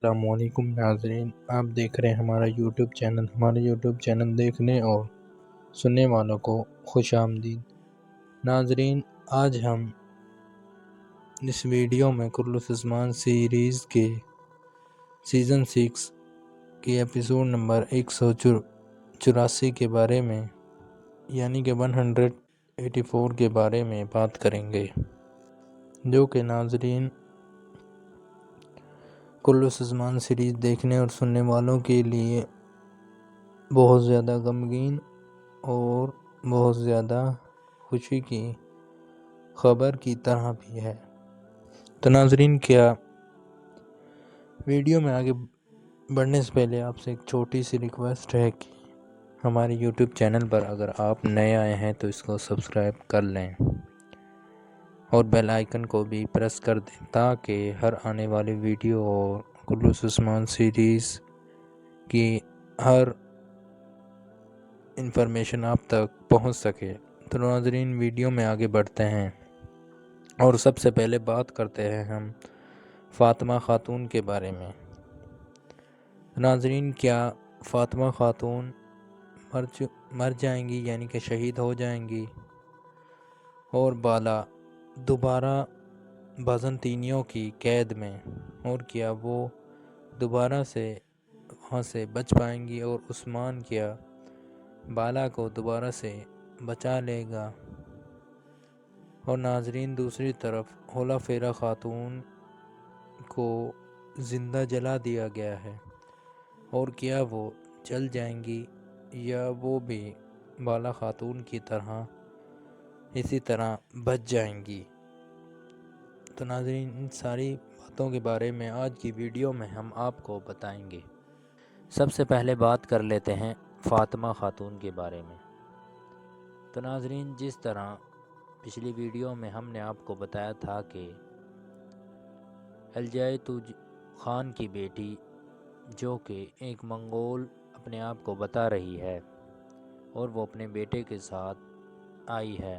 السلام علیکم ناظرین، آپ دیکھ رہے ہیں ہمارا یوٹیوب چینل دیکھنے اور سننے والوں کو خوش آمدید۔ ناظرین، آج ہم اس ویڈیو میں کلُّ سزمان سیریز کے سیزن 6 کی ایپیسوڈ نمبر 184 کے بارے میں یعنی کہ 184 کے بارے میں بات کریں گے، جو کہ ناظرین کلُّ سزمان سیریز دیکھنے اور سننے والوں کے لیے بہت زیادہ غمگین اور بہت زیادہ خوشی کی خبر کی طرح بھی ہے۔ تو ناظرین، کیا ویڈیو میں آگے بڑھنے سے پہلے آپ سے ایک چھوٹی سی ریکویسٹ ہے کہ ہمارے یوٹیوب چینل پر اگر آپ نئے آئے ہیں تو اس کو سبسکرائب کر لیں اور بیل آئیکن کو بھی پریس کر دیں تاکہ ہر آنے والی ویڈیو اور کلُّ سزمان سیریز کی ہر انفارمیشن آپ تک پہنچ سکے۔ تو ناظرین، ویڈیو میں آگے بڑھتے ہیں اور سب سے پہلے بات کرتے ہیں ہم فاطمہ خاتون کے بارے میں۔ ناظرین، کیا فاطمہ خاتون مر جائیں گی یعنی کہ شہید ہو جائیں گی اور بالا دوبارہ بازنطینیوں کی قید میں، اور کیا وہ دوبارہ سے وہاں سے بچ پائیں گی اور عثمان کیا بالا کو دوبارہ سے بچا لے گا؟ اور ناظرین، دوسری طرف حولہ خاتون کو زندہ جلا دیا گیا ہے، اور کیا وہ جل جائیں گی یا وہ بھی بالا خاتون کی طرح اسی طرح بچ جائیں گی؟ تو ناظرین، ان ساری باتوں کے بارے میں آج کی ویڈیو میں ہم آپ کو بتائیں گے۔ سب سے پہلے بات کر لیتے ہیں فاطمہ خاتون کے بارے میں۔ تو ناظرین، جس طرح پچھلی ویڈیو میں ہم نے آپ کو بتایا تھا کہ الجائے خان کی بیٹی، جو کہ ایک منگول اپنے آپ کو بتا رہی ہے اور وہ اپنے بیٹے کے ساتھ آئی ہے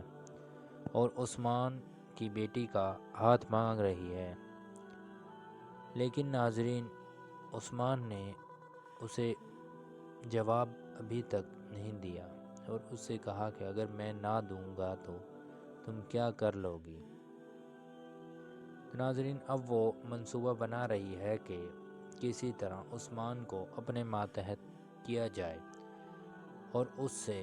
اور عثمان کی بیٹی کا ہاتھ مانگ رہی ہے، لیکن ناظرین عثمان نے اسے جواب ابھی تک نہیں دیا اور اس سے کہا کہ اگر میں نہ دوں گا تو تم کیا کر لو گی؟ ناظرین، اب وہ منصوبہ بنا رہی ہے کہ کسی طرح عثمان کو اپنے ماتحت کیا جائے اور اس سے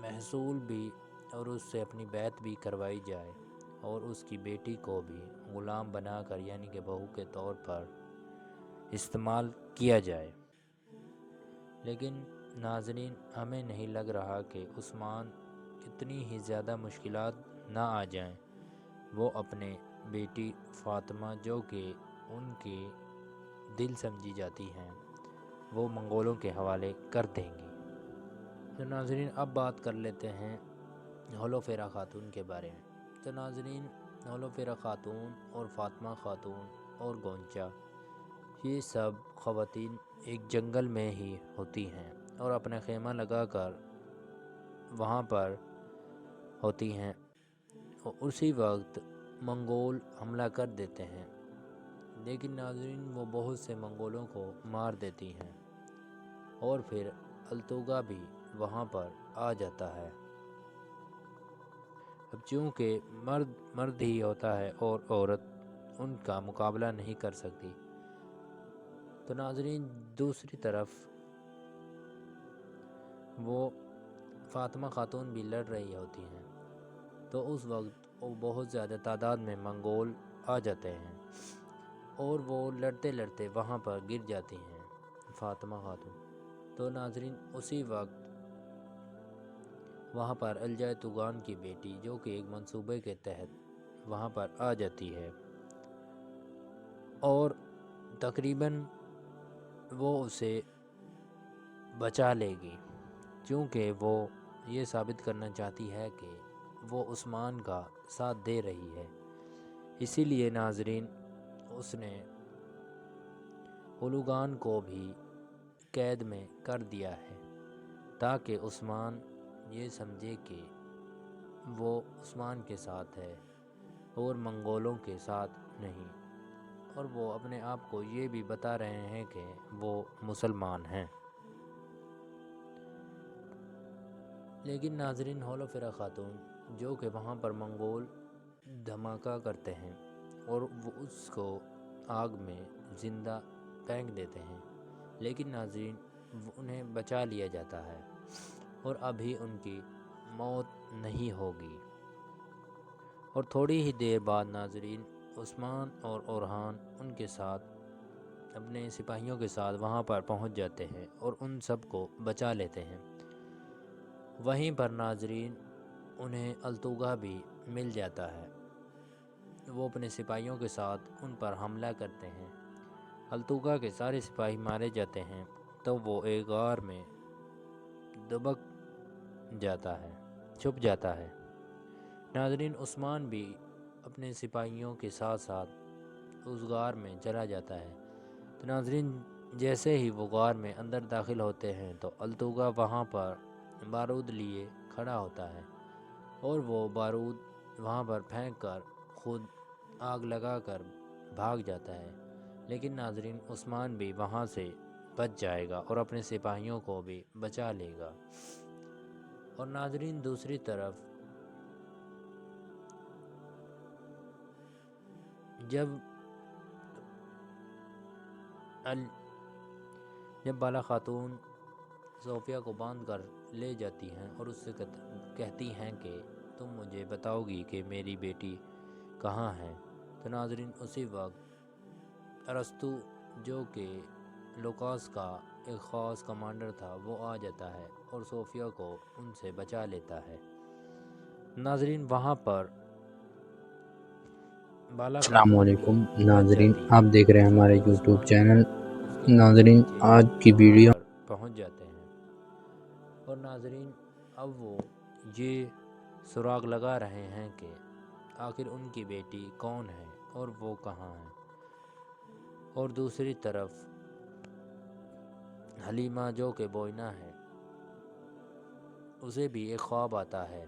محصول بھی اور اس سے اپنی بیعت بھی کروائی جائے اور اس کی بیٹی کو بھی غلام بنا کر یعنی کہ بہو کے طور پر استعمال کیا جائے۔ لیکن ناظرین، ہمیں نہیں لگ رہا کہ عثمان اتنی ہی زیادہ مشکلات نہ آ جائیں، وہ اپنے بیٹی فاطمہ، جو کہ ان کے دل سمجھی جاتی ہیں، وہ منگولوں کے حوالے کر دیں گی۔ تو ناظرین، اب بات کر لیتے ہیں حولہ خاتون کے بارے میں۔ تو ناظرین، حولہ خاتون اور فاطمہ خاتون اور گونچا، یہ سب خواتین ایک جنگل میں ہی ہوتی ہیں اور اپنا خیمہ لگا کر وہاں پر ہوتی ہیں، اور اسی وقت منگول حملہ کر دیتے ہیں، لیکن ناظرین وہ بہت سے منگولوں کو مار دیتی ہیں اور پھر التوگا بھی وہاں پر آ جاتا ہے۔ اب چونکہ مرد ہی ہوتا ہے اور عورت ان کا مقابلہ نہیں کر سکتی، تو ناظرین دوسری طرف وہ فاطمہ خاتون بھی لڑ رہی ہوتی ہیں، تو اس وقت وہ بہت زیادہ تعداد میں منگول آ جاتے ہیں اور وہ لڑتے لڑتے وہاں پر گر جاتی ہیں فاطمہ خاتون۔ تو ناظرین اسی وقت وہاں پر الجائے توغان کی بیٹی، جو کہ ایک منصوبے کے تحت وہاں پر آ جاتی ہے اور تقریباً وہ اسے بچا لے گی، چونکہ وہ یہ ثابت کرنا چاہتی ہے کہ وہ عثمان کا ساتھ دے رہی ہے۔ اسی لیے ناظرین اس نے اولوگان کو بھی قید میں کر دیا ہے تاکہ عثمان یہ سمجھے کہ وہ عثمان کے ساتھ ہے اور منگولوں کے ساتھ نہیں، اور وہ اپنے آپ کو یہ بھی بتا رہے ہیں کہ وہ مسلمان ہیں۔ لیکن ناظرین، ہولو فرا خاتون جو کہ وہاں پر منگول دھماکہ کرتے ہیں اور وہ اس کو آگ میں زندہ پھینک دیتے ہیں، لیکن ناظرین انہیں بچا لیا جاتا ہے اور ابھی ان کی موت نہیں ہوگی۔ اور تھوڑی ہی دیر بعد ناظرین عثمان اور اورہان ان کے ساتھ اپنے سپاہیوں کے ساتھ وہاں پر پہنچ جاتے ہیں اور ان سب کو بچا لیتے ہیں۔ وہیں پر ناظرین انہیں التوگا بھی مل جاتا ہے۔ وہ اپنے سپاہیوں کے ساتھ ان پر حملہ کرتے ہیں۔ التوگا کے سارے سپاہی مارے جاتے ہیں تو وہ ایک غار میں دبک جاتا ہے، چھپ جاتا ہے۔ ناظرین عثمان بھی اپنے سپاہیوں کے ساتھ ساتھ اس غار میں چلا جاتا ہے۔ تو ناظرین جیسے ہی وہ غار میں اندر داخل ہوتے ہیں تو التوگا وہاں پر بارود لیے کھڑا ہوتا ہے اور وہ بارود وہاں پر پھینک کر خود آگ لگا کر بھاگ جاتا ہے، لیکن ناظرین عثمان بھی وہاں سے بچ جائے گا اور اپنے سپاہیوں کو بھی بچا لے گا۔ اور ناظرین دوسری طرف جب بالا خاتون صوفیہ کو باندھ کر لے جاتی ہیں اور اس سے کہتی ہیں کہ تم مجھے بتاؤ گی کہ میری بیٹی کہاں ہے، تو ناظرین اسی وقت ارسطو جو کہ لوکاس کا ایک خاص کمانڈر تھا وہ آ جاتا ہے اور صوفیہ کو ان سے بچا لیتا ہے۔ ناظرین وہاں پر بالا السلام خاتون بھی علیکم بچ ناظرین، جاتی ہے، آپ دیکھ رہے ہیں ہمارے چونکہ یوٹیوب عثمان چینل۔ اس کے پیچھے ناظرین پیچھے آج کی وہاں ویڈیو پر پہنچ جاتے ہیں۔ اور ناظرین اب وہ یہ سراغ لگا رہے ہیں کہ آخر ان کی بیٹی کون ہے اور وہ کہاں ہے۔ اور دوسری طرف حلیمہ جو کہ بوئینہ ہے، اسے بھی ایک خواب آتا ہے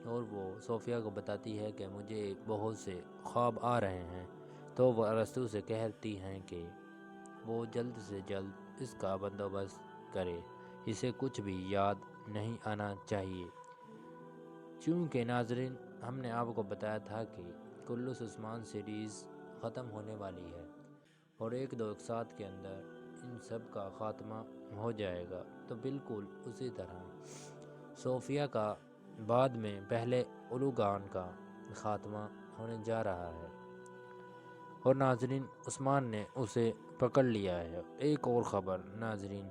اور وہ صوفیہ کو بتاتی ہے کہ مجھے بہت سے خواب آ رہے ہیں، تو وہ ارسطو سے کہتی ہیں کہ وہ جلد سے جلد اس کا بندوبست کرے، اسے کچھ بھی یاد نہیں آنا چاہیے۔ چونکہ ناظرین ہم نے آپ کو بتایا تھا کہ کلس عثمان سیریز ختم ہونے والی ہے اور ایک ساتھ کے اندر ان سب کا خاتمہ ہو جائے گا، تو بالکل اسی طرح صوفیہ کا بعد میں پہلے اولوگان کا خاتمہ ہونے جا رہا ہے اور ناظرین عثمان نے اسے پکڑ لیا ہے۔ ایک اور خبر ناظرین،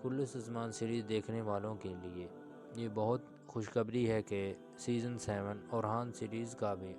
کلس عثمان سیریز دیکھنے والوں کے لیے یہ بہت خوشخبری ہے کہ سیزن 7 اورہان سیریز کا بھی